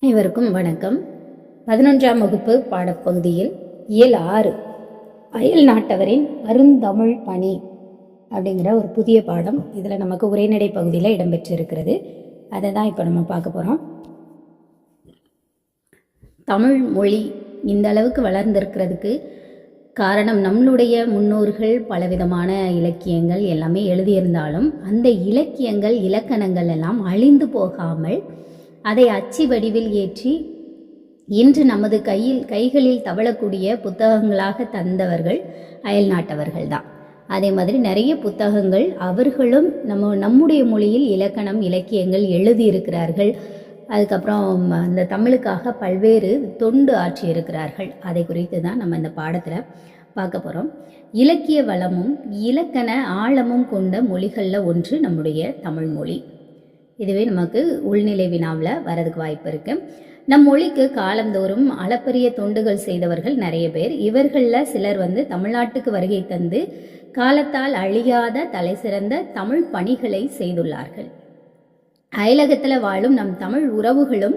அனைவருக்கும் வணக்கம். 11ஆம் வகுப்பு பாடப்பகுதியில் இயல் 6 அயல் நாட்டவரின் அருந்தமிழ் பணி அப்படிங்கிற ஒரு புதிய பாடம் இதில் நமக்கு உரைநடை பகுதியில் இடம்பெற்றிருக்கிறது. அதை தான் இப்போ நம்ம பார்க்க போகிறோம். தமிழ் மொழி இந்த அளவுக்கு வளர்ந்திருக்கிறதுக்கு காரணம் நம்மளுடைய முன்னோர்கள் பலவிதமான இலக்கியங்கள் எல்லாமே எழுதியிருந்தாலும் அந்த இலக்கியங்கள் இலக்கணங்கள் எல்லாம் அழிந்து போகாமல் அதை அச்சு வடிவில் ஏற்றி இன்று நமது கைகளில் தவழக்கூடிய புத்தகங்களாக தந்தவர்கள் அயல் நாட்டவர்கள் தான். அதே மாதிரி நிறைய புத்தகங்கள் அவர்களும் நம்முடைய மொழியில் இலக்கணம் இலக்கியங்கள் எழுதியிருக்கிறார்கள். அதுக்கப்புறம் அந்த தமிழுக்காக பல்வேறு தொண்டு ஆற்றியிருக்கிறார்கள். அதை குறித்து தான் நம்ம இந்த பாடத்தில் பார்க்க போகிறோம். இலக்கிய வளமும் இலக்கண ஆழமும் கொண்ட மொழிகளில் ஒன்று நம்முடைய தமிழ் மொழி. இதுவே நமக்கு உள்நிலை வினாவில் வரதுக்கு வாய்ப்பு இருக்கு. நம் மொழிக்கு காலந்தோறும் அளப்பரிய தொண்டுகள் செய்தவர்கள் நிறைய பேர். இவர்களில் சிலர் தமிழ்நாட்டுக்கு வருகை தந்து காலத்தால் அழியாத தலை சிறந்த தமிழ் பணிகளை செய்துள்ளார்கள். அயலகத்தில் வாழும் நம் தமிழ் உறவுகளும்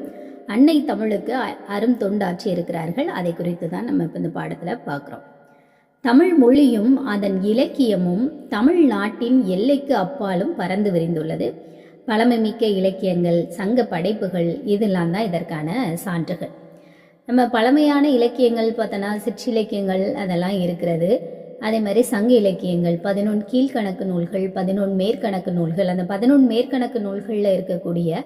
அன்னை தமிழுக்கு அரும் தொண்டாற்றி இருக்கிறார்கள். அதை குறித்து தான் நம்ம இப்போ இந்த பாடத்தில் பார்க்குறோம். தமிழ் மொழியும் அதன் இலக்கியமும் தமிழ்நாட்டின் எல்லைக்கு அப்பாலும் பறந்து விரிந்துள்ளது. பழமைமிக்க இலக்கியங்கள் சங்க படைப்புகள் இதெல்லாம் தான் இதற்கான சான்றுகள். நம்ம பழமையான இலக்கியங்கள் பார்த்தோன்னா சிற்றிலக்கியங்கள் அதெல்லாம் இருக்கிறது. அதே மாதிரி சங்க இலக்கியங்கள் 11 கீழ்கணக்கு நூல்கள் 11 மேற்கணக்கு நூல்கள். அந்த 11 மேற்கணக்கு நூல்களில் இருக்கக்கூடிய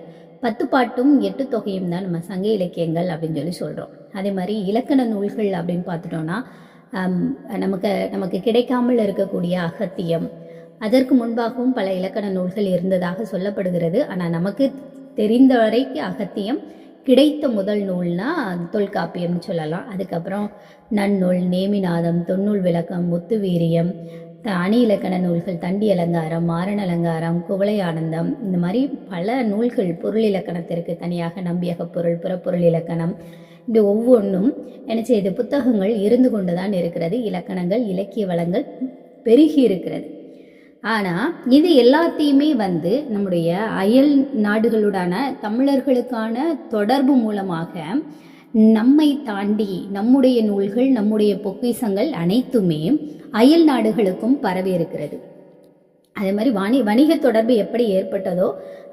10 பாட்டும் 8 தொகையும் தான் நம்ம சங்க இலக்கியங்கள் அப்படின்னு சொல்கிறோம். அதே மாதிரி இலக்கண நூல்கள் அப்படின்னு பார்த்துட்டோன்னா நமக்கு கிடைக்காமல் இருக்கக்கூடிய அகத்தியம், அதற்கு முன்பாகவும் பல இலக்கண நூல்கள் இருந்ததாக சொல்லப்படுகிறது. ஆனால் நமக்கு தெரிந்த வரைக்கும் அகத்தியம் கிடைத்த முதல் நூல்னா தொல்காப்பியம்னு சொல்லலாம். அதுக்கப்புறம் நன்னூல், நேமிநாதம், தொன்னூல் விளக்கம், முத்துவீரியம், அணி இலக்கண நூல்கள் தண்டி அலங்காரம், மாரண அலங்காரம், குவளை ஆனந்தம், இந்த மாதிரி பல நூல்கள். பொருள் இலக்கணத்திற்கு தனியாக நம்பியக பொருள், புறப்பொருள் இலக்கணம், இப்படி ஒவ்வொன்றும் என்ன செய்து புத்தகங்கள் இருந்து கொண்டு தான் இருக்கிறது. இலக்கணங்கள் இலக்கிய வளங்கள் பெருகி இருக்கிறது. ஆனால் இது எல்லாத்தையுமே நம்முடைய அயல் நாடுகளுடான தமிழர்களுக்கான தொடர்பு மூலமாக நம்மை தாண்டி நம்முடைய நூல்கள் நம்முடைய பொக்கிஷங்கள் அனைத்துமே அயல் நாடுகளுக்கும் பரவி இருக்கிறது. அதே மாதிரி வணிக தொடர்பு எப்படி ஏற்பட்டதோ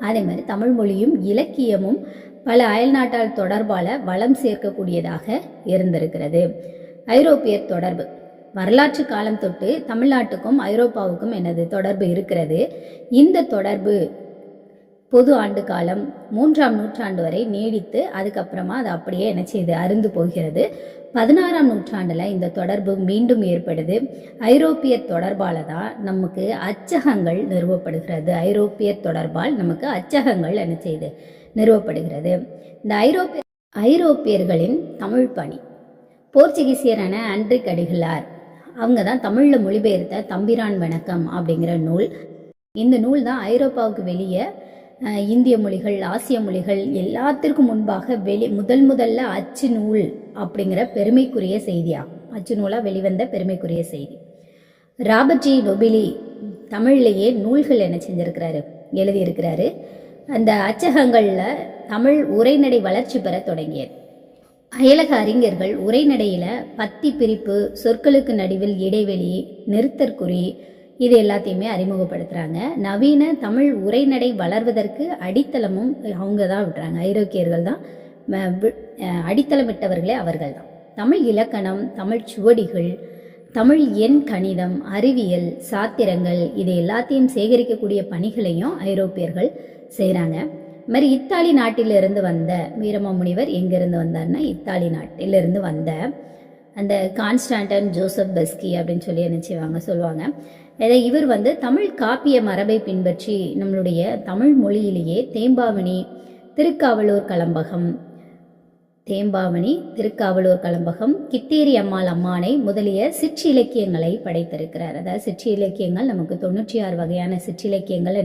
அதே மாதிரி தமிழ் மொழியும் இலக்கியமும் பல அயல் நாட்டால் தொடர்பால் வளம் சேர்க்கக்கூடியதாக இருந்திருக்கிறது. ஐரோப்பியர் தொடர்பு வரலாற்று காலம் தொட்டு தமிழ்நாட்டுக்கும் ஐரோப்பாவுக்கும் தொடர்பு இருக்கிறது. இந்த தொடர்பு பொது ஆண்டு காலம் 3ஆம் நூற்றாண்டு வரை நீடித்து அதுக்கப்புறமா அது அப்படியே அருந்து போகிறது. 16ஆம் நூற்றாண்டில் இந்த தொடர்பு மீண்டும் ஏற்படுது. ஐரோப்பியர் தொடர்பால் தான் நமக்கு அச்சகங்கள் நிறுவப்படுகிறது. ஐரோப்பியர் தொடர்பால் நமக்கு அச்சகங்கள் நிறுவப்படுகிறது. இந்த ஐரோப்பியர்களின் தமிழ் பணி போர்ச்சுகீசியரான ஆண்ட்ரிக் அடிகளார் அவங்க தான் தமிழில் மொழிபெயர்த்த தம்பிரான் வணக்கம் அப்படிங்கிற நூல். இந்த நூல் தான் ஐரோப்பாவுக்கு வெளியே இந்திய மொழிகள் ஆசிய மொழிகள் எல்லாத்திற்கும் முன்பாக முதல்ல அச்சு நூல் அப்படிங்கிற பெருமைக்குரிய செய்தியாகும். அச்சு நூலாக வெளிவந்த பெருமைக்குரிய செய்தி. ராபர்ட் ஜி நொபிலி தமிழ்லேயே நூல்கள் எழுதியிருக்கிறாரு. அந்த அச்சகங்களில் தமிழ் உரைநடை வளர்ச்சி பெற தொடங்கியது. அயலக அறிஞர்கள் உரைநடையில் பத்தி பிரிப்பு, சொற்களுக்கு நடுவில் இடைவெளி, நிறுத்தற்குறி இது எல்லாத்தையுமே அறிமுகப்படுத்துகிறாங்க. நவீன தமிழ் உரைநடை வளர்வதற்கு அடித்தளமும் அவங்க தான் விடுறாங்க. ஐரோப்பியர்கள் தான் அடித்தளமிட்டவர்களே அவர்கள் தான். தமிழ் இலக்கணம், தமிழ் சுவடிகள், தமிழ் எண் கணிதம், அறிவியல், சாத்திரங்கள் இது எல்லாத்தையும் சேகரிக்கக்கூடிய பணிகளையும் ஐரோப்பியர்கள் செய்கிறாங்க. இது மாதிரி இத்தாலி நாட்டிலிருந்து வந்த வீரமாமுனிவர் எங்கேருந்து வந்தார்னா இத்தாலி நாட்டிலிருந்து வந்த அந்த கான்ஸ்டாண்டன் ஜோசப் பெஸ்கி அப்படின்னு சொல்லி சொல்லுவாங்க. இவர் தமிழ் காப்பிய மரபை பின்பற்றி நம்மளுடைய தமிழ் மொழியிலேயே தேம்பாவணி, திருக்காவலூர் கலம்பகம், கித்தேரி அம்மாள் அம்மானை முதலிய சிற்றிலக்கியங்களை படைத்திருக்கிறார். அதாவது சிற்றிலக்கியங்கள் நமக்கு 96 வகையான சிற்றிலக்கியங்கள்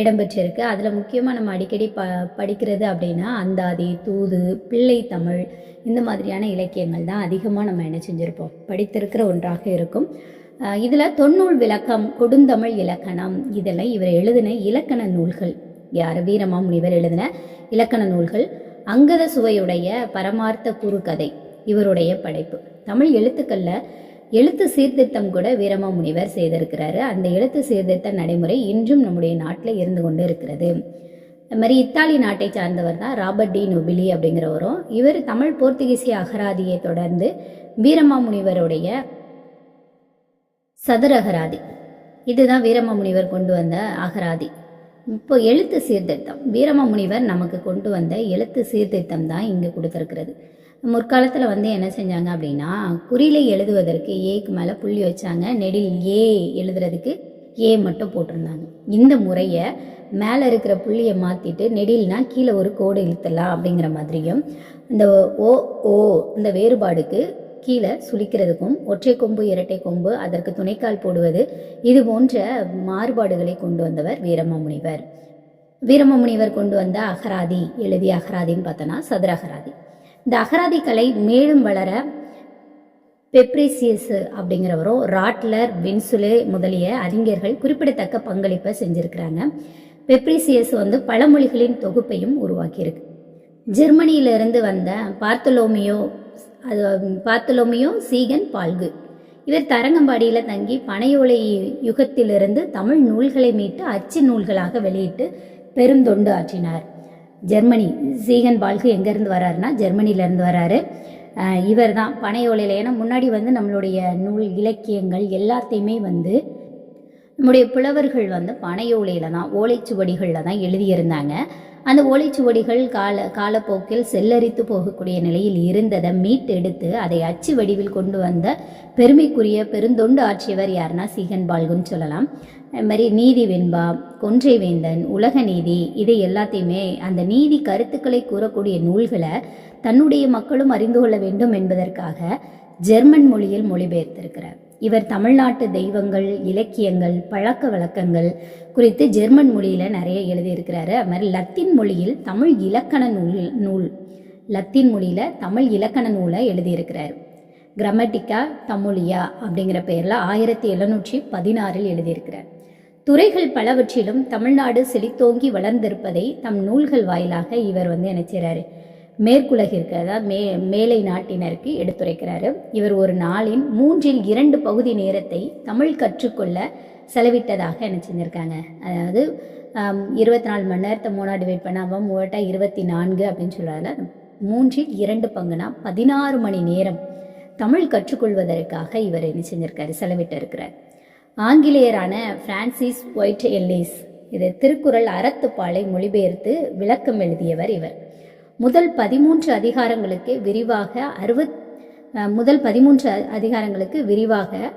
இடம்பெற்றிருக்கு. அதில் முக்கியமாக நம்ம அடிக்கடி படிக்கிறது அப்படின்னா அந்தாதி, தூது, பிள்ளை தமிழ் இந்த மாதிரியான இலக்கியங்கள் தான் அதிகமாக நம்ம செஞ்சுருப்போம், படித்திருக்கிற ஒன்றாக இருக்கும். இதில் தொன்னூல் விளக்கம், கொடுந்தமிழ் இலக்கணம் இதெல்லாம் இவர் எழுதின இலக்கண நூல்கள். யார் வீரமாமுனிவர் எழுதின இலக்கண நூல்கள். அங்கத சுவையுடைய பரமார்த்த குறுகதை இவருடைய படைப்பு. தமிழ் எழுத்துக்களில் எழுத்து சீர்திருத்தம் கூட வீரமாமுனிவர் செய்திருக்கிறாரு. அந்த எழுத்து சீர்திருத்த நடைமுறை இன்றும் நம்முடைய நாட்டில் இருந்து கொண்டு இருக்கிறது. அது மாதிரி இத்தாலி நாட்டை சார்ந்தவர் தான் ராபர்ட் டி நொபிலி அப்படிங்கிறவரும். இவர் தமிழ் போர்த்துகீசிய அகராதியை தொடர்ந்து வீரமாமுனிவருடைய சதுர அகராதி, இதுதான் வீரமாமுனிவர் கொண்டு வந்த அகராதி. இப்போ எழுத்து சீர்திருத்தம், வீரமாமுனிவர் நமக்கு கொண்டு வந்த எழுத்து சீர்திருத்தம் தான் இங்கே கொடுத்துருக்கிறது. முற்காலத்தில் என்ன செஞ்சாங்க அப்படின்னா, குறிலை எழுதுவதற்கு ஏக்கு மேலே புள்ளி வச்சாங்க, நெடில் ஏ எழுதுறதுக்கு ஏ மட்டும் போட்டிருந்தாங்க. இந்த முறையை மேலே இருக்கிற புள்ளியை மாற்றிட்டு நெடில்னா கீழே ஒரு கோடு இழுத்தலாம் அப்படிங்கிற மாதிரியும், இந்த ஓ ஓ இந்த வேறுபாடுக்கு கீழே சுழிக்கிறதுக்கும், ஒற்றை கொம்பு இரட்டை கொம்பு அதற்கு துணைக்கால் போடுவது, இது போன்ற மாறுபாடுகளை கொண்டு வந்தவர் வீரமாமுனிவர். வீரமாமுனிவர் கொண்டு வந்த அகராதி, எழுதிய அகராதின்னு பார்த்தோன்னா சதுர அகராதி. இந்த அகராதி கலை மேலும் வளர பெப்ரிசியஸ் அப்படிங்கிறவரும் ராட்லர், வின்சுலே முதலிய அறிஞர்கள் குறிப்பிடத்தக்க பங்களிப்பை செஞ்சுருக்கிறாங்க. பெப்ரிசியஸ் பழமொழிகளின் தொகுப்பையும் உருவாக்கியிருக்கு. ஜெர்மனியிலிருந்து வந்த பார்த்தலோமியோ சீகன் பால்கு, இவர் தரங்கம்பாடியில் தங்கி பனையோலை யுகத்திலிருந்து தமிழ் நூல்களை மீட்டு அச்சு நூல்களாக வெளியிட்டு பெருந்தொண்டு ஆற்றினார். ஜெர்மனி, சீகன் பால்கு எங்கேருந்து வராருன்னா ஜெர்மனியிலேருந்து வராரு. இவர் தான் பனையோலையில், ஏன்னா முன்னாடி நம்மளுடைய நூல் இலக்கியங்கள் எல்லாத்தையுமே நம்முடைய புலவர்கள் பனையோலையில் தான், ஓலைச்சுவடிகளில் தான் எழுதியிருந்தாங்க. அந்த ஓலைச்சுவடிகள் காலப்போக்கில் செல்லரித்து போகக்கூடிய நிலையில் இருந்ததை மீட்டெடுத்து அதை அச்சு வடிவில் கொண்டு வந்த பெருமைக்குரிய பெருந்தொண்டு ஆற்றியவர் யாருன்னா சீகன் பால்குன்னு சொல்லலாம். அது மாதிரி நீதி வெண்பா, கொன்றை வேந்தன், உலக நீதி, இதை எல்லாத்தையுமே அந்த நீதி கருத்துக்களை கூறக்கூடிய நூல்களை தன்னுடைய மக்களும் அறிந்து கொள்ள வேண்டும் என்பதற்காக ஜெர்மன் மொழியில் மொழிபெயர்த்திருக்கிறார். இவர் தமிழ்நாட்டு தெய்வங்கள், இலக்கியங்கள், பழக்க வழக்கங்கள் குறித்து ஜெர்மன் மொழியில் நிறைய எழுதியிருக்கிறாரு. அது மாதிரி லத்தீன் மொழியில் தமிழ் இலக்கண லத்தீன் மொழியில் தமிழ் இலக்கண நூலை எழுதியிருக்கிறார். கிராமட்டிகா தமிழியா அப்படிங்கிற பெயரில் 1716 எழுதியிருக்கிறார். துறைகள் பலவற்றிலும் தமிழ்நாடு செழித்தோங்கி வளர்ந்திருப்பதை தம் நூல்கள் வாயிலாக இவர் என்ன செய்கிறாரு, மேற்குலகிற்கு, அதாவது மேலை நாட்டினருக்கு எடுத்துரைக்கிறாரு. இவர் ஒரு நாளின் 2/3 பகுதி நேரத்தை தமிழ் கற்றுக்கொள்ள செலவிட்டதாக செஞ்சுருக்காங்க. அதாவது 24 மணி நேரத்தை 3 டிவைட் பண்ணாமல் 24 அப்படின்னு சொல்கிறாரு. 2/3 பங்குனா 16 மணி நேரம் தமிழ் கற்றுக்கொள்வதற்காக இவர் செஞ்சிருக்காரு, செலவிட்டு இருக்கிறார். ஆங்கிலேயரான பிரான்சிஸ் ஒயிட் எல்லிஸ் இது திருக்குறள் அறத்துப்பாலை மொழிபெயர்த்து விளக்கம் எழுதியவர் இவர். முதல் 13 அதிகாரங்களுக்கு விரிவாக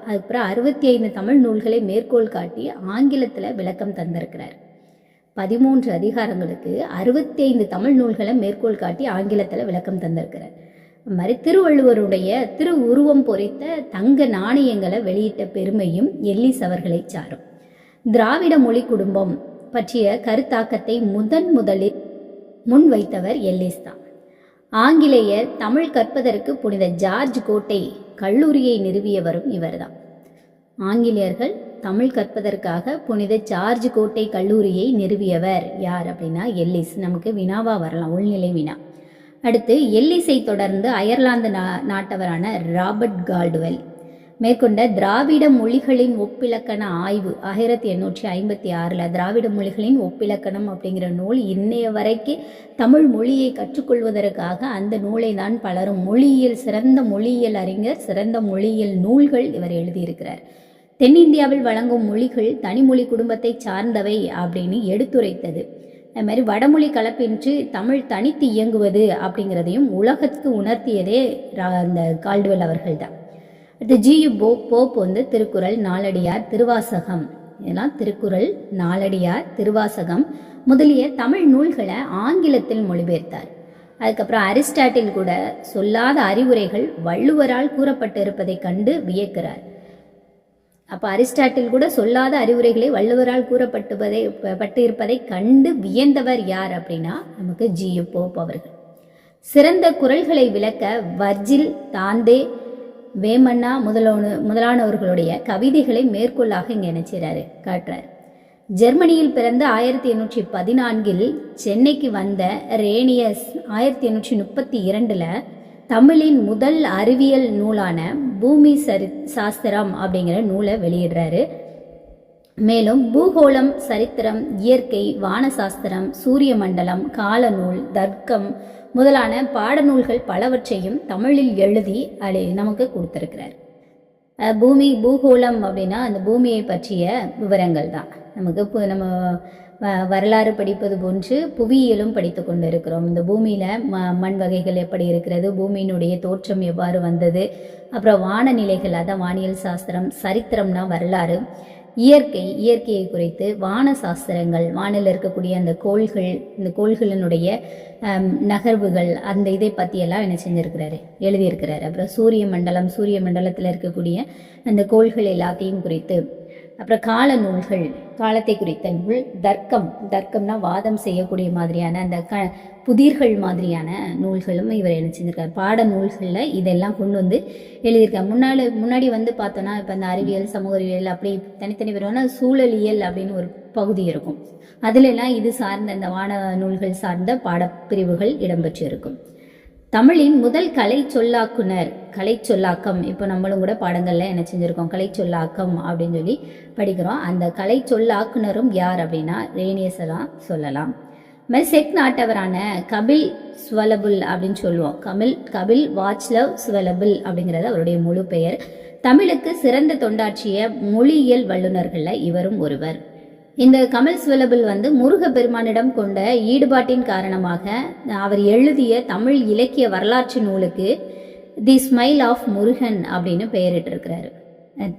அதுக்கப்புறம் 65 தமிழ் நூல்களை மேற்கோள் காட்டி ஆங்கிலத்தில் விளக்கம் தந்திருக்கிறார். 13 அதிகாரங்களுக்கு 65 தமிழ் நூல்களை மேற்கோள் காட்டி ஆங்கிலத்தில் விளக்கம் தந்திருக்கிறார். அது மாதிரி திருவள்ளுவருடைய உருவம் பொறித்த தங்க நாணயங்களை வெளியிட்ட பெருமையும் எல்லிஸ் அவர்களை சாரும். திராவிட மொழி குடும்பம் பற்றிய கருத்தாக்கத்தை முதலில் முன்வைத்தவர் எல்லிஸ் தான். ஆங்கிலேயர் தமிழ் கற்பதற்கு புனித ஜார்ஜ் கோட்டை கல்லூரியை நிறுவியவரும் இவர்தான். ஆங்கிலேயர்கள் தமிழ் கற்பதற்காக புனித ஜார்ஜ் கோட்டை கல்லூரியை நிறுவியவர் யார் அப்படின்னா எல்லிஸ். நமக்கு வினாவா வரலாம், உள்நிலை வினா. அடுத்து எல்லிஸை தொடர்ந்து அயர்லாந்து நாட்டவரான ராபர்ட் கால்டுவெல் மேற்கொண்ட திராவிட மொழிகளின் ஒப்பிலக்கண ஆய்வு 1856 திராவிட மொழிகளின் ஒப்பிலக்கணம் அப்படிங்கிற நூல் இன்னைய வரைக்கும் தமிழ் மொழியை கற்றுக்கொள்வதற்காக அந்த நூலை தான் பலரும் சிறந்த மொழியியல் அறிஞர், சிறந்த மொழியியல் நூல்கள் இவர் எழுதியிருக்கிறார். தென்னிந்தியாவில் வழங்கும் மொழிகள் தனிமொழி குடும்பத்தை சார்ந்தவை அப்படின்னு எடுத்துரைத்தது. அது மாதிரி வடமொழி கலப்பின்றி தமிழ் தனித்து இயங்குவது அப்படிங்கிறதையும் உலகத்துக்கு உணர்த்தியதே அந்த கால்டுவெல் அவர்கள் தான். அடுத்து ஜியு போப் திருக்குறள், நாலடியார், திருவாசகம், இதெல்லாம் திருக்குறள், நாலடியார், திருவாசகம் முதலிய தமிழ் நூல்களை ஆங்கிலத்தில் மொழிபெயர்த்தார். அதுக்கப்புறம் அரிஸ்டாட்டில் கூட சொல்லாத அறிவுரைகள் வள்ளுவரால் கூறப்பட்டு இருப்பதை கண்டு வியக்கிறார். அப்போ அரிஸ்டாட்டில் கூட சொல்லாத அறிவுரைகளை வள்ளுவரால் கூறப்பட்டு இருப்பதை கண்டு வியந்தவர் யார் அப்படின்னா நமக்கு ஜியு போப் அவர்கள். சிறந்த குறள்களை விளக்க வர்ஜில், தாந்தே, வேமன்னா முதலானவர்களுடைய கவிதைகளை மேற்கொள்ளாக இங்கே காட்டுறார். ஜெர்மனியில் பிறந்த 1814 சென்னைக்கு வந்த ரேனியஸ் 1832 தமிழின் முதல் அறிவியல் நூலான பூமி சாஸ்திரம் அப்படிங்கிற நூலை வெளியிடுறாரு. மேலும் பூகோளம், சரித்திரம், இயற்கை, வானசாஸ்திரம், சூரிய மண்டலம், காலநூல், தர்க்கம் முதலான பாடநூல்கள் பலவற்றையும் தமிழில் எழுதி நமக்கு கொடுத்திருக்கிறார். பூகோளம் அப்படின்னா அந்த பூமியை பற்றிய விவரங்கள் தான். நமக்கு நம்ம வரலாறு படிப்பது போன்று புவியியலும் படித்து கொண்டு இருக்கிறோம். இந்த பூமியில் மண் வகைகள் எப்படி இருக்கிறது, பூமியினுடைய தோற்றம் எவ்வாறு வந்தது, அப்புறம் வானநிலைகள், அதான் வானியல் சாஸ்திரம், சரித்திரம்னா வரலாறு, இயற்கையை குறித்து, வான சாஸ்திரங்கள், வானில் இருக்கக்கூடிய அந்த கோள்கள், இந்த கோள்களினுடைய நகர்வுகள், அந்த இதை பற்றியெல்லாம் என்ன செஞ்சுருக்கிறாரு, எழுதியிருக்கிறாரு. அப்புறம் சூரிய மண்டலத்தில் இருக்கக்கூடிய அந்த கோள்கள் எல்லாத்தையும் குறித்து, அப்புறம் கால நூல்கள், காலத்தை குறித்த நூல், தர்க்கம்னா வாதம் செய்யக்கூடிய மாதிரியான அந்த புதிர்கள் மாதிரியான நூல்களும் இவர் என்ன செஞ்சிருக்காரு. பாட நூல்களில் இதெல்லாம் கொண்டு வந்து எழுதியிருக்காரு. முன்னாடி வந்து பார்த்தோன்னா இப்போ அந்த அறிவியல், சமூக அறிவியல் அப்படி தனித்தனி வருவானா சூழலியல் அப்படின்னு ஒரு பகுதி இருக்கும். அதிலெல்லாம் இது சார்ந்த இந்த வான நூல்கள் சார்ந்த பாடப்பிரிவுகள் இடம்பெற்று இருக்கும். தமிழின் முதல் கலை சொல்லாக்கம், இப்போ நம்மளும் கூட பாடங்கள்ல என்ன செஞ்சுருக்கோம், கலை சொல்லாக்கம் அப்படின்னு சொல்லி படிக்கிறோம். அந்த கலை சொல்லாக்குனரும் யார் அப்படின்னா ரேனியஸை தான் சொல்லலாம். செக் நாட்டவரான கபில் ஸ்வலபுல் அப்படின்னு சொல்லுவோம். கபில் வாச்லவ் ஸ்வலபுல் அப்படிங்கிறது அவருடைய முழு பெயர். தமிழுக்கு சிறந்த தொண்டாற்றிய மொழியியல் வல்லுநர்களில் இவரும் ஒருவர். இந்த கமல் ஸ்வலபுல் வந்து முருகப்பெருமானிடம் கொண்ட ஈடுபாட்டின் காரணமாக அவர் எழுதிய தமிழ் இலக்கிய வரலாற்று நூலுக்கு தி ஸ்மைல் ஆஃப் முருகன் அப்படின்னு பெயரிட்டிருக்கிறாரு.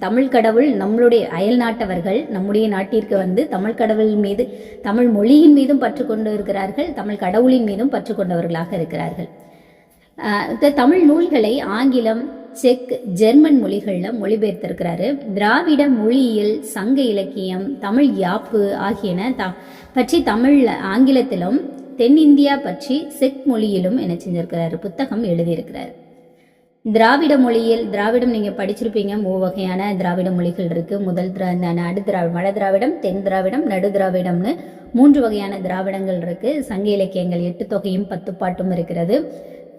தமிழ் கடவுள், நம்மளுடைய அயல் நாட்டவர்கள் நம்முடைய நாட்டிற்கு வந்து தமிழ் கடவுள் மீது, தமிழ் மொழியின் மீதும் பற்று கொண்டு இருக்கிறார்கள், தமிழ் கடவுளின் மீதும் பற்று கொண்டவர்களாக இருக்கிறார்கள். தமிழ் நூல்களை ஆங்கிலம், செக், ஜெர்மன் மொழிகளில் மொழிபெயர்த்திருக்கிறாரு. திராவிட மொழியியல், சங்க இலக்கியம், தமிழ் யாப்பு ஆகியன பற்றி தமிழ் ஆங்கிலத்திலும், தென்னிந்தியா பற்றி செக் மொழியிலும் என்ன செஞ்சிருக்கிறாரு, புத்தகம் எழுதியிருக்கிறார். திராவிட மொழியியல், திராவிடம் நீங்கள் படிச்சிருப்பீங்க, 3 வகையான திராவிட மொழிகள் இருக்குது. முதல் வட திராவிடம், தென் திராவிடம், நடு திராவிடம்னு 3 வகையான திராவிடங்கள் இருக்குது. சங்க இலக்கியங்கள் 8 தொகையும் 10 பாட்டும் இருக்கிறது.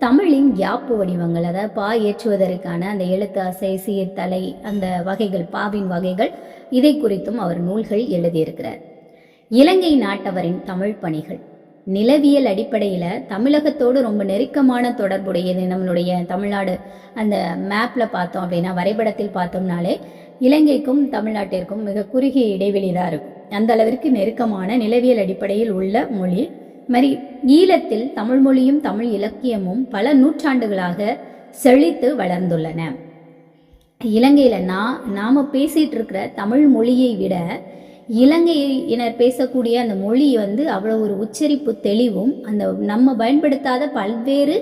தமிழின் யாப்பு வடிவங்கள், அதாவது பா ஏற்றுவதற்கான அந்த எழுத்து, அசை, சீர், தலை, அந்த வகைகள், பாவின் வகைகள், இதை குறித்தும் அவர் நூல்கள் எழுதியிருக்கிறார். இலங்கை நாட்டவரின் தமிழ் பணிகள், நிலவியல் அடிப்படையில் தமிழகத்தோடு ரொம்ப நெருக்கமான தொடர்புடையது. நம்மளுடைய தமிழ்நாடு அந்த மேப்பில் பார்த்தோம் அப்படின்னா, வரைபடத்தில் பார்த்தோம்னாலே இலங்கைக்கும் தமிழ்நாட்டிற்கும் மிக குறுகிய இடைவெளி தான் இருக்கும். அந்த அளவிற்கு நெருக்கமான நிலவியல் அடிப்படையில் உள்ள மொழி. மாதிரி ஈழத்தில் தமிழ் மொழியும் தமிழ் இலக்கியமும் பல நூற்றாண்டுகளாக செழித்து வளர்ந்துள்ளன. இலங்கையில் நாம பேசிட்டு இருக்கிற தமிழ் மொழியை விட இலங்கையினர் பேசக்கூடிய அந்த மொழி வந்து அவ்வளோ ஒரு உச்சரிப்பு தெளிவும், அந்த நம்ம பயன்படுத்தாத பல்வேறு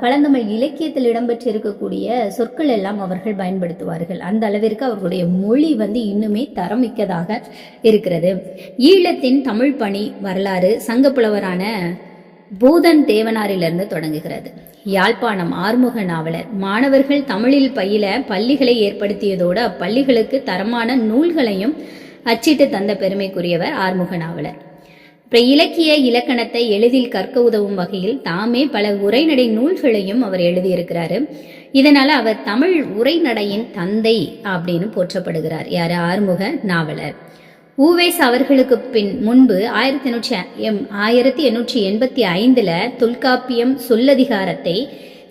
பழந்தமிழ் இலக்கியத்தில் இடம்பெற்றிருக்கக்கூடிய சொற்கள் எல்லாம் அவர்கள் பயன்படுத்துவார்கள். அந்த அளவிற்கு அவர்களுடைய மொழி வந்து இன்னுமே தரமிக்கதாக இருக்கிறது. ஈழத்தின் தமிழ் பணி வரலாறு சங்கப்புலவரான பூதன் தேவனாரிலிருந்து தொடங்குகிறது. யாழ்ப்பாணம் ஆறுமுக நாவலர் மாணவர்கள் தமிழில் பயில பள்ளிகளை ஏற்படுத்தியதோடு அப்பள்ளிகளுக்கு தரமான நூல்களையும் அச்சிட்டு தந்த பெருமைக்குரியவர் ஆறுமுக நாவலர். இலக்கிய இலக்கணத்தை எளிதில் கற்க உதவும் வகையில் தாமே பல உரைநடை நூல்களையும் அவர் எழுதியிருக்கிறாரு. இதனால அவர் தமிழ் உரைநடையின் தந்தை அப்படின்னு போற்றப்படுகிறார். யாரு? ஆறுமுக நாவலர். ஊவேஸ் அவர்களுக்கு முன்பு 1885 தொல்காப்பியம் சொல்லதிகாரத்தை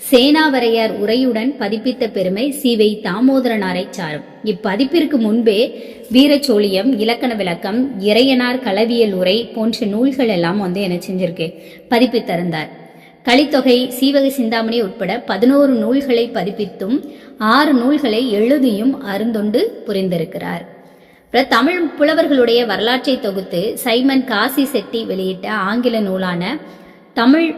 சேனாவரையார் உரையுடன் பதிப்பித்த பெருமை சீவை தாமோதரனாரை சாரும். இப்பதிப்பிற்கு முன்பே வீரச்சோழியம், இலக்கண விளக்கம், இறையனார் களவியல் உரை போன்ற நூல்கள் எல்லாம் வந்து என்ன செஞ்சிருக்கு, பதிப்பித்திருந்தார். கலித்தொகை, சீவக சிந்தாமணி உட்பட 11 நூல்களை பதிப்பித்தும் 6 நூல்களை எழுதியும் அருந்தொண்டு புரிந்திருக்கிறார். தமிழ் புலவர்களுடைய வரலாற்றை தொகுத்து சைமன் காசி செட்டி வெளியிட்ட ஆங்கில நூலான தமிழ்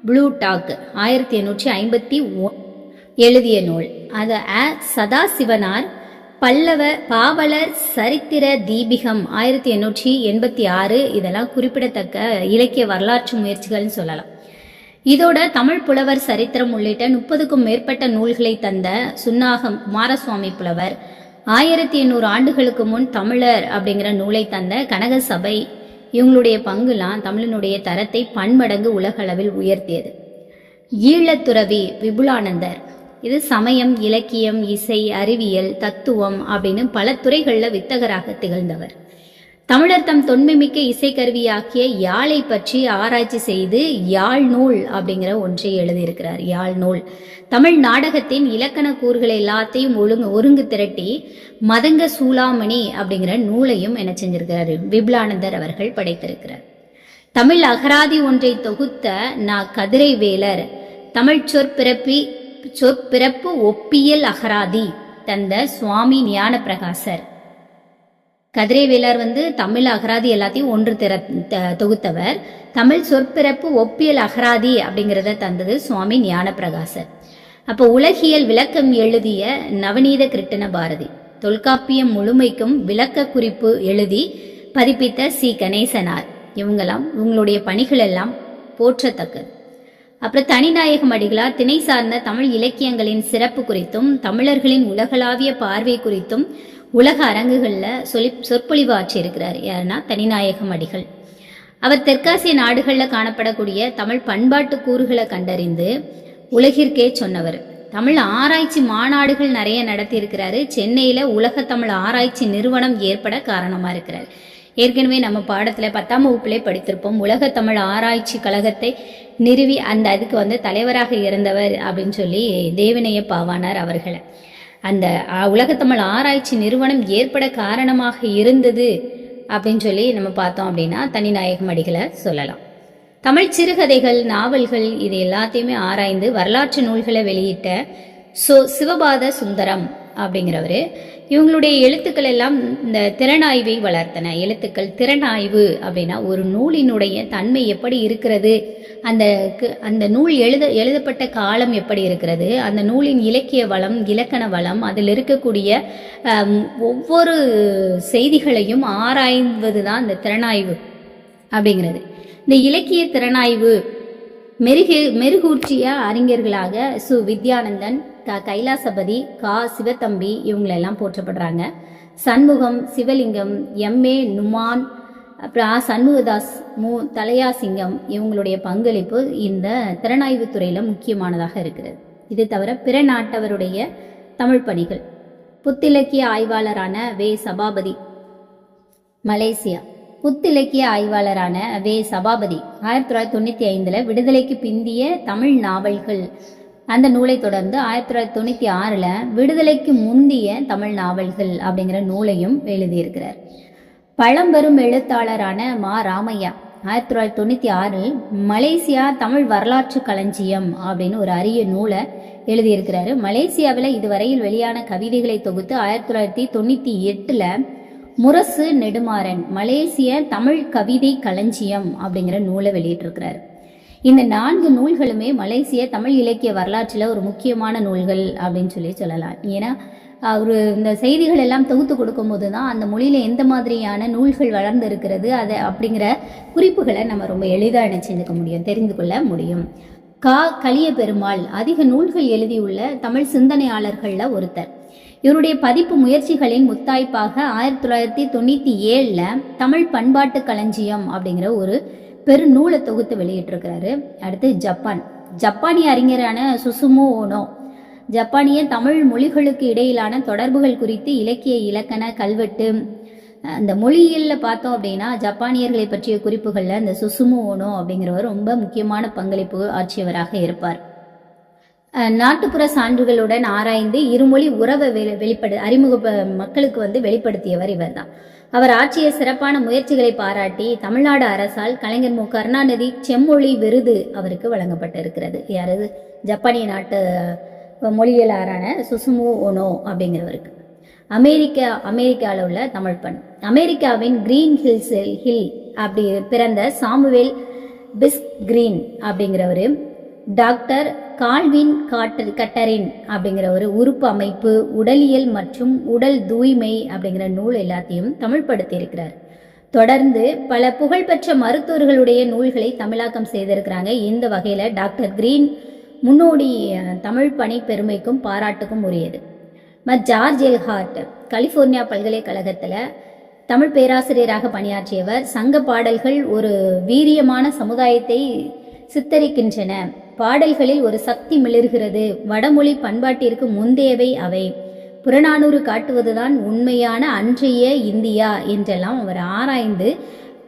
ப்ளூ டாக் 1851 எழுதிய நூல். அது சதாசிவனார் பாவலர் சரித்திர தீபிகம் 1886 இதெல்லாம் குறிப்பிடத்தக்க இலக்கிய வரலாற்று முயற்சிகள்னு சொல்லலாம். இதோட தமிழ் புலவர் சரித்திரம் உள்ளிட்ட 30க்கும் மேற்பட்ட நூல்களை தந்த சுன்னாகம் குமாரசுவாமி புலவர் 1800 ஆண்டுகளுக்கு முன் தமிழர் அப்படிங்கிற நூலை தந்த கனகசபை இவங்களுடைய பங்குலாம் தமிழனுடைய தரத்தை பன்மடங்கு உலகளவில் உயர்த்தியது. ஈழத்துறவி விபுலானந்தர் இது சமயம், இலக்கியம், இசை, அறிவியல், தத்துவம் அப்படின்னு பல துறைகளில் வித்தகராக திகழ்ந்தவர். தமிழர் தம் தொன்மைமிக்க இசைக்கருவியாக்கிய யாழை பற்றி ஆராய்ச்சி செய்து யாழ் நூல் அப்படிங்கிற ஒன்றை எழுதியிருக்கிறார். யாழ் நூல் தமிழ் நாடகத்தின் இலக்கண கூறுகளை எல்லாத்தையும் ஒருங்கு திரட்டி மதங்க சூளாமணி அப்படிங்கிற நூலையும் என்ன செஞ்சிருக்கிறார் விபுலானந்தர் அவர்கள் படைத்திருக்கிறார். தமிழ் அகராதி ஒன்றை தொகுத்த கதிரை வேலர் தமிழ் சொற்பிறப்பு ஒப்பியல் அகராதி தந்த சுவாமி ஞான பிரகாசர். கதிரைவேலர் தமிழ் அகராதி எல்லாத்தையும் ஒன்று தொகுத்தவர். தமிழ் சொற்பிறப்பு ஒப்பியல் அகராதி அப்படிங்கிறத தந்தது சுவாமி ஞான பிரகாசர். அப்போ உலகியல் விளக்கம் எழுதிய நவநீத கிருட்டிண பாரதி, தொல்காப்பியம் முழுமைக்கும் விளக்க குறிப்பு எழுதி பதிப்பித்த சி கணேசனார், இவங்களுடைய பணிகள் எல்லாம் போற்றத்தக்கது. அப்புறம் தனிநாயகம் அடிகளார் திணை சார்ந்த தமிழ் இலக்கியங்களின் சிறப்பு குறித்தும் தமிழர்களின் உலகளாவிய பார்வை குறித்தும் உலக அரங்குகளில் சொற்பொழிவு ஆற்றியிருக்கிறார். யாருன்னா தனிநாயகம் அடிகள். அவர் தெற்காசிய நாடுகளில் காணப்படக்கூடிய தமிழ் பண்பாட்டு கூறுகளை கண்டறிந்து உலகிற்கே சொன்னவர். தமிழ் ஆராய்ச்சி மாநாடுகள் நிறைய நடத்தியிருக்கிறாரு. சென்னையில் உலக தமிழ் ஆராய்ச்சி நிறுவனம் ஏற்பட காரணமாக இருக்கிறார். ஏற்கனவே நம்ம பாடத்தில் 10ஆம் வகுப்பிலே படித்திருப்போம். உலக தமிழ் ஆராய்ச்சி கழகத்தை நிறுவி அதுக்கு தலைவராக இருந்தவர் அப்படின்னு சொல்லி தேவநேய பாவாணர் அவர்களை. அந்த உலகத்தமிழ் ஆராய்ச்சி நிறுவனம் ஏற்பட காரணமாக இருந்தது அப்படின்னு சொல்லி நம்ம பார்த்தோம் அப்படின்னா தனிநாயகம் அடிகளை சொல்லலாம். தமிழ் சிறுகதைகள், நாவல்கள் இது எல்லாத்தையுமே ஆராய்ந்து வரலாற்று நூல்களை வெளியிட்ட சிவபாத சுந்தரம் அப்படிங்கிறவர். இவங்களுடைய எழுத்துக்கள் எல்லாம் இந்த திறனாய்வை வளர்த்தன. எழுத்துக்கள் திறனாய்வு அப்படின்னா ஒரு நூலினுடைய தன்மை எப்படி இருக்கிறது, அந்த நூல் எழுதப்பட்ட காலம் எப்படி இருக்கிறது, அந்த நூலின் இலக்கிய வளம், இலக்கண வளம், அதில் இருக்கக்கூடிய ஒவ்வொரு செய்திகளையும் ஆராய்வது தான் இந்த திறனாய்வு அப்படிங்கிறது. இந்த இலக்கிய திறனாய்வு மெருகூற்றிய அறிஞர்களாக சு வித்யானந்தன், கைலாசபதி, சிவத்தம்பி இவங்களெல்லாம் போற்றப்படுறாங்க. சண்முகம், சிவலிங்கம், எம்ஏ நுமான், அப்புறம் சண்முகதாஸ், தலையாசிங்கம் இவங்களுடைய பங்களிப்பு இந்த திறனாய்வு துறையில் முக்கியமானதாக இருக்கிறது. இது தவிர பிற நாட்டவருடைய தமிழ் பணிகள். புத்திலக்கிய ஆய்வாளரான வே சபாபதி, மலேசியா. புத்திலக்கிய ஆய்வாளரான வே சபாபதி 1995 விடுதலைக்கு பிந்திய தமிழ் நாவல்கள் அந்த நூலை தொடர்ந்து 1996 விடுதலைக்கு முந்திய தமிழ் நாவல்கள் அப்படிங்கிற நூலையும் எழுதியிருக்கிறார். பழம்பெரும் எழுத்தாளரான மா ராமையா 1996 மலேசியா தமிழ் வரலாற்று களஞ்சியம் அப்படின்னு ஒரு அரிய நூலை எழுதியிருக்கிறாரு. மலேசியாவில் இதுவரையில் வெளியான கவிதைகளை தொகுத்து 1998 முரசு நெடுமாறன் மலேசிய தமிழ் கவிதை களஞ்சியம் அப்படிங்கிற நூலை வெளியிட்டிருக்கிறார். இந்த 4 நூல்களுமே மலேசிய தமிழ் இலக்கிய வரலாற்றில் ஒரு முக்கியமான நூல்கள் அப்படின்னு சொல்லலாம். ஏன்னா அவர் இந்த செய்திகள் எல்லாம் தொகுத்து கொடுக்கும்போது தான் அந்த மொழியில் எந்த மாதிரியான நூல்கள் வளர்ந்து இருக்கிறது அப்படிங்கிற குறிப்புகளை நம்ம ரொம்ப எளிதாக என்ன செஞ்சுக்க முடியும், தெரிந்து கொள்ள முடியும். கலிய பெருமாள் அதிக நூல்கள் எழுதியுள்ள தமிழ் சிந்தனையாளர்களில் ஒருத்தர். இவருடைய பதிப்பு முயற்சிகளின் முத்தாய்ப்பாக 1997 தமிழ் பண்பாட்டு களஞ்சியம் அப்படிங்கிற ஒரு பெரு நூலை தொகுத்து வெளியிட்டிருக்கிறாரு. அடுத்து ஜப்பானிய அறிஞரான சுசுமு ஓனோ ஜப்பானிய தமிழ் மொழிகளுக்கு இடையிலான தொடர்புகள் குறித்து இலக்கிய, இலக்கண, கல்வெட்டு, அந்த மொழியியலில் பார்த்தோம் அப்படின்னா ஜப்பானியர்களை பற்றிய குறிப்புகளில் இந்த சுசுமு ஓனோ அப்படிங்கிறவர் ரொம்ப முக்கியமான பங்களிப்பு ஆற்றியவராக இருப்பார். நாட்டுப்புற சான்றுகளுடன் ஆராய்ந்து இருமொழி உறவை மக்களுக்கு வெளிப்படுத்தியவர் இவர் தான். அவர் ஆற்றிய சிறப்பான முயற்சிகளை பாராட்டி தமிழ்நாடு அரசால் கலைஞர் மு கருணாநிதி செம்மொழி விருது அவருக்கு வழங்கப்பட்டிருக்கிறது. யாரது? ஜப்பானிய நாட்டு மொழியியலாளரான சுசுமு ஓனோ அப்படிங்கிறவருக்கு. அமெரிக்காவில் உள்ள தமிழ் பண். அமெரிக்காவின் கிரீன் ஹில் அப்படி பிறந்த சாமுவேல் பிஸ் கிரீன் அப்படிங்கிறவர் டாக்டர் கால்வின் கட்டரின் அப்படிங்கிற ஒரு உறுப்பு அமைப்பு, உடலியல் மற்றும் உடல் தூய்மை அப்படிங்கிற நூல் எல்லாத்தையும் தமிழ்படுத்தி இருக்கிறார். தொடர்ந்து பல புகழ்பெற்ற மருத்துவர்களுடைய நூல்களை தமிழாக்கம் செய்திருக்கிறாங்க. இந்த வகையில் டாக்டர் கிரீன் முன்னோடி தமிழ் பணி பெருமைக்கும் பாராட்டுக்கும் உரியது. ஜார்ஜ் எல்ஹார்ட் கலிஃபோர்னியா பல்கலைக்கழகத்தில் தமிழ் பேராசிரியராக பணியாற்றியவர். சங்க பாடல்கள் ஒரு வீரியமான சமுதாயத்தை சித்தரிக்கின்றன. பாடல்களில் ஒரு சக்தி மிளிர்கிறது. வடமொழி பண்பாட்டிற்கு முந்தையவை அவை. புறநானூறு காட்டுவதுதான் உண்மையான அன்றைய இந்தியா என்றெல்லாம் அவர் ஆராய்ந்து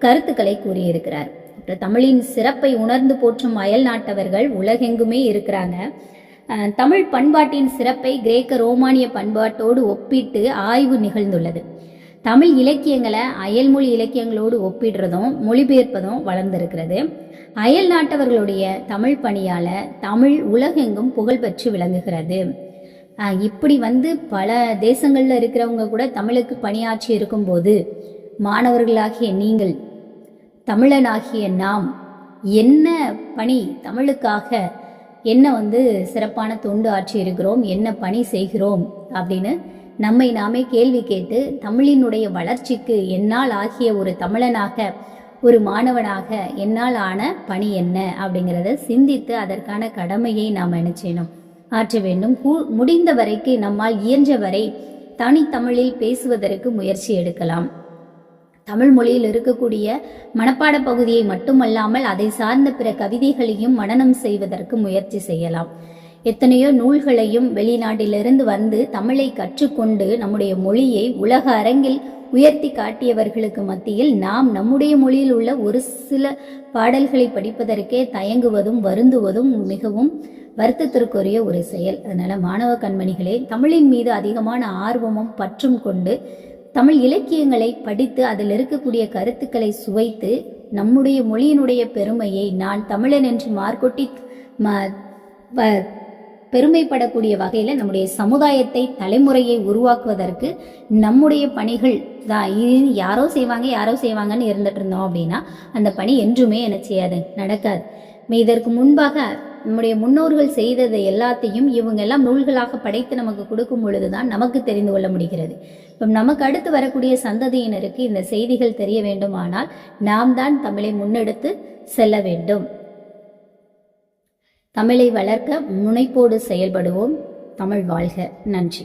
கருத்துக்களை கூறியிருக்கிறார். தமிழின் சிறப்பை உணர்ந்து போற்றும் அயல் நாட்டவர்கள் உலகெங்குமே இருக்கிறாங்க. தமிழ் பண்பாட்டின் சிறப்பை கிரேக்க ரோமானிய பண்பாட்டோடு ஒப்பிட்டு ஆய்வு நிகழ்ந்துள்ளது. தமிழ் இலக்கியங்களை அயல்மொழி இலக்கியங்களோடு ஒப்பிடுறதும் மொழிபெயர்ப்பதும் வளர்ந்திருக்கிறது. அயல் நாட்டவர்களுடைய தமிழ் பணியால தமிழ் உலகெங்கும் புகழ்பெற்று விளங்குகிறது. இப்படி பல தேசங்களில் இருக்கிறவங்க கூட தமிழுக்கு பணியாற்றி இருக்கும்போது மாணவர்களாகிய நீங்கள், தமிழனாகிய நாம் என்ன பணி, தமிழுக்காக என்ன சிறப்பான தொண்டு ஆற்றி இருக்கிறோம், என்ன பணி செய்கிறோம் அப்படின்னு நம்மை நாமே கேள்வி கேட்டு தமிழினுடைய வளர்ச்சிக்கு என்னால் ஆகிய ஒரு தமிழனாக, ஒரு மாணவனாக என்னால் ஆன பணி என்ன அப்படிங்கிறத சிந்தித்து அதற்கான கடமையை நாம் என்ன செய்யணும், ஆற்ற வேண்டும். முடிந்த வரைக்கு நம்மால் இயன்ற வரை தனித்தமிழில் பேசுவதற்கு முயற்சி எடுக்கலாம். தமிழ் மொழியில் இருக்கக்கூடிய மனப்பாட பகுதியை மட்டுமல்லாமல் அதை சார்ந்த பிற கவிதைகளையும் மனனம் செய்வதற்கு முயற்சி செய்யலாம். எத்தனையோ நூல்களையும் வெளிநாட்டிலிருந்து தமிழை கற்றுக்கொண்டு நம்முடைய மொழியை உலக அரங்கில் உயர்த்தி காட்டியவர்களுக்கு மத்தியில் நாம் நம்முடைய மொழியில் உள்ள ஒரு சில பாடல்களை படிப்பதற்கே தயங்குவதும் வருந்துவதும் மிகவும் வருத்தத்திற்குரிய ஒரு செயல். அதனால மாணவ கண்மணிகளே, தமிழின் மீது அதிகமான ஆர்வமும் பற்றும் கொண்டு தமிழ் இலக்கியங்களை படித்து அதில் இருக்கக்கூடிய கருத்துக்களை சுவைத்து நம்முடைய மொழியினுடைய பெருமையை நான் தமிழன் என்று மார்கொட்டி பெருமைப்படக்கூடிய வகையில் நம்முடைய சமுதாயத்தை, தலைமுறையை உருவாக்குவதற்கு நம்முடைய பணிகள் தான். யாரோ செய்வாங்கன்னு இருந்துட்டு இருந்தோம் அப்படின்னா அந்த பணி என்றுமே என்ன செய்யாது, நடக்காது. இதற்கு முன்பாக நம்முடைய முன்னோர்கள் செய்ததை எல்லாத்தையும் இவங்க எல்லாம் நூல்களாக படைத்து நமக்கு கொடுக்கும் பொழுதுதான் நமக்கு தெரிந்து கொள்ள முடிகிறது. இப்போ நமக்கு அடுத்து வரக்கூடிய சந்ததியினருக்கு இந்த செய்திகள் தெரிய வேண்டுமானால் நாம் தான் தமிழை முன்னெடுத்து செல்ல வேண்டும். தமிழை வளர்க்க முனைப்போடு செயல்படுவோம். தமிழ் வாழ்க. நன்றி.